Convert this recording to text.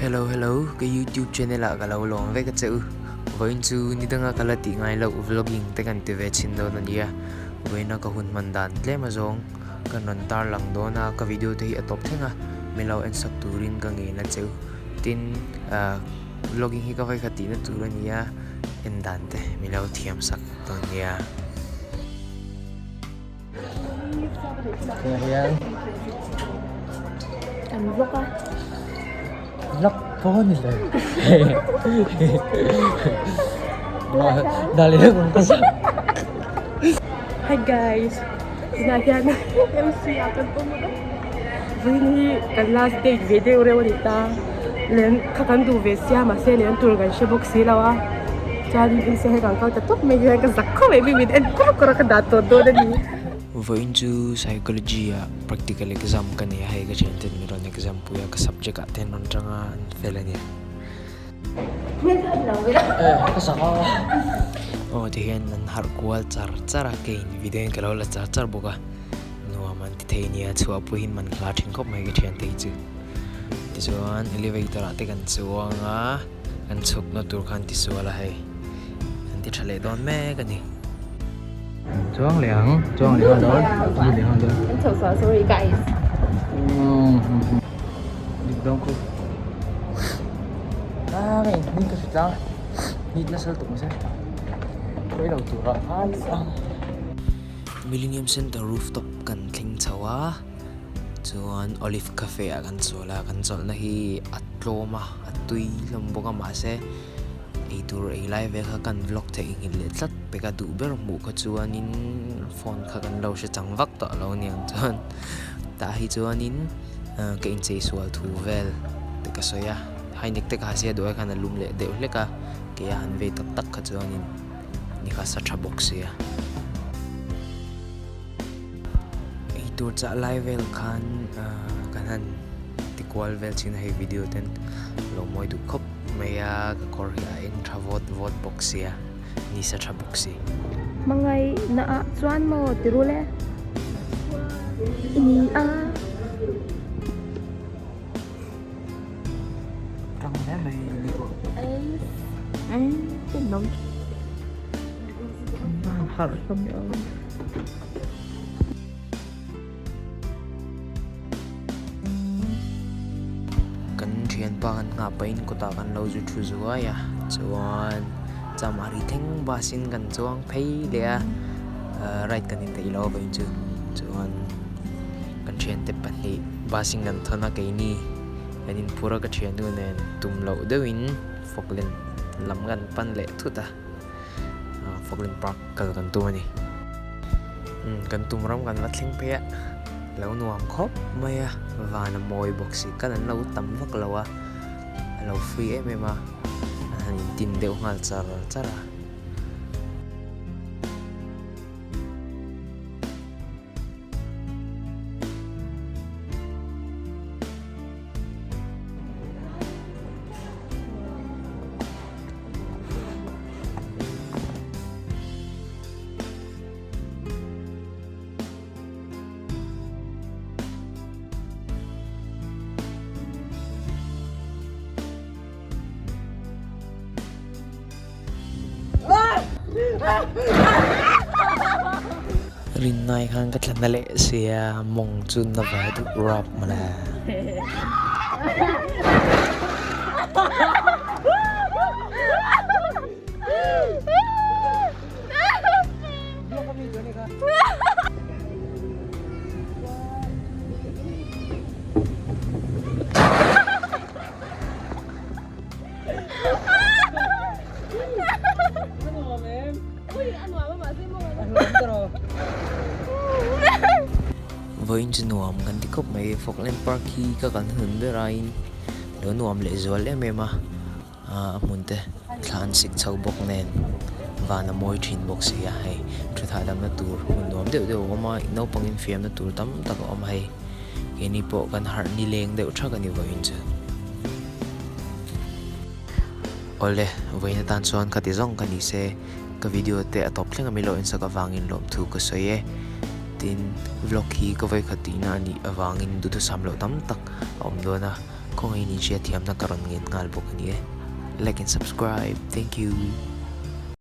Hello, cái YouTube channel là cái lâu lòng với cái chữ với chú ni đang cái là tiếng Anh lâu vlogging tại cái TV trên đó nè với nó có hun man dan le mà zong cái non tar lang đó na cái video thì top thế nga mình lâu anh sắp turin cái nghe là chữ tin vlogging hi cái vai cái tin tu là nè anh dan thế mình lâu thiam sắc đó nè Ayan. Ano vlog ka? Lock po nila. Dali na kung kasama. Hi guys! Sinagyan na MC akan po mo na. Vini kan last day video re wanita. Len kakandu vesya masih len tulgan shebok silawa. Jadi in se hegang kau tetap megang kan zakko maybe with and kuro ka dato do ni. với chú psychology practical exam cái này hay cái chuyện tên mình exam puya cái subject at tên non tranga fail này Kasama. thì hiện nan har kual char cái video cái lâu là char boga no man thì thấy nia chua puhin man la thin khop mai cái chuyện thế chứ thì chuan elevator at kan chuanga kan chuk na tur khan ti suala hay kan ti thale don me cái này Chuang liang đó. Liang đó. I'm so sorry guys. Đi đông cô. Mày nhìn cái sao? Nhìn nó sao tụi mày sao? Cái đầu tụi nó Millennium Center rooftop kan thling chawa chuan Olive Cafe kan chola kan chol na hi atloma atui lomboka ma se eitur ei live kha kan vlog the in le tlat peka du ber mu kha chuan in phone kha kan lo se changwak to lo niang chuan ta hi chuan in ke in chei sual thu vel te ka soya hainik te ka sia do kan lum le de le ka ke han ve tak tak kha chuan in ni kha sa tha box ya tur cha live vel khan kanan tikwal vel chin hai video ten lo moi du khop maya ka kor ya intravot vote box ya ni sa tra box Mangay na chuan mo tirule. Ini Trong đấy mày đi bộ. cái nóng Hả không nhớ. kan thian pa kan nga pain ko ta kan lo ju thu zuwa ya chuan chamari theng basin kan chuang phei le right kan in te lo ba chu chuan kan thian te pan hi basin kan thona ke ni kan in pura ka thian du nen tum lo dewin foklen lam gan pan le thuta foklen park kal kan tu ni kan tum ram kan la thleng pe lâu nuông khóc mày và nằm mồi bọc xì cái lần lâu tắm vắt lâu lâu free em mà tin đều ngal chara rin nai khang ka thlan le sia mong chun na va du rap mala với chân nuông kan ti khop mai Falkland Park hi ka kan hun be rain lo nuam le zol em mà mun te thlan sik chau bok nen và na moi thin bok sia hai thu tha dam na tur mun nuam de ma no pangin fiam na tur tam tak om hai ke ni po kan har ni leng de utha kan ni voi chu ole với na tan chuan khati zong kan ni se ka video te atop thlenga mi lo in sa ka wangin lom thu ka soye tin vlog hi ka vai khatina ni awangin du thu samlo tam tak om do na kung initiate thiam na karon ngin ngal bo kani like and subscribe. Thank you.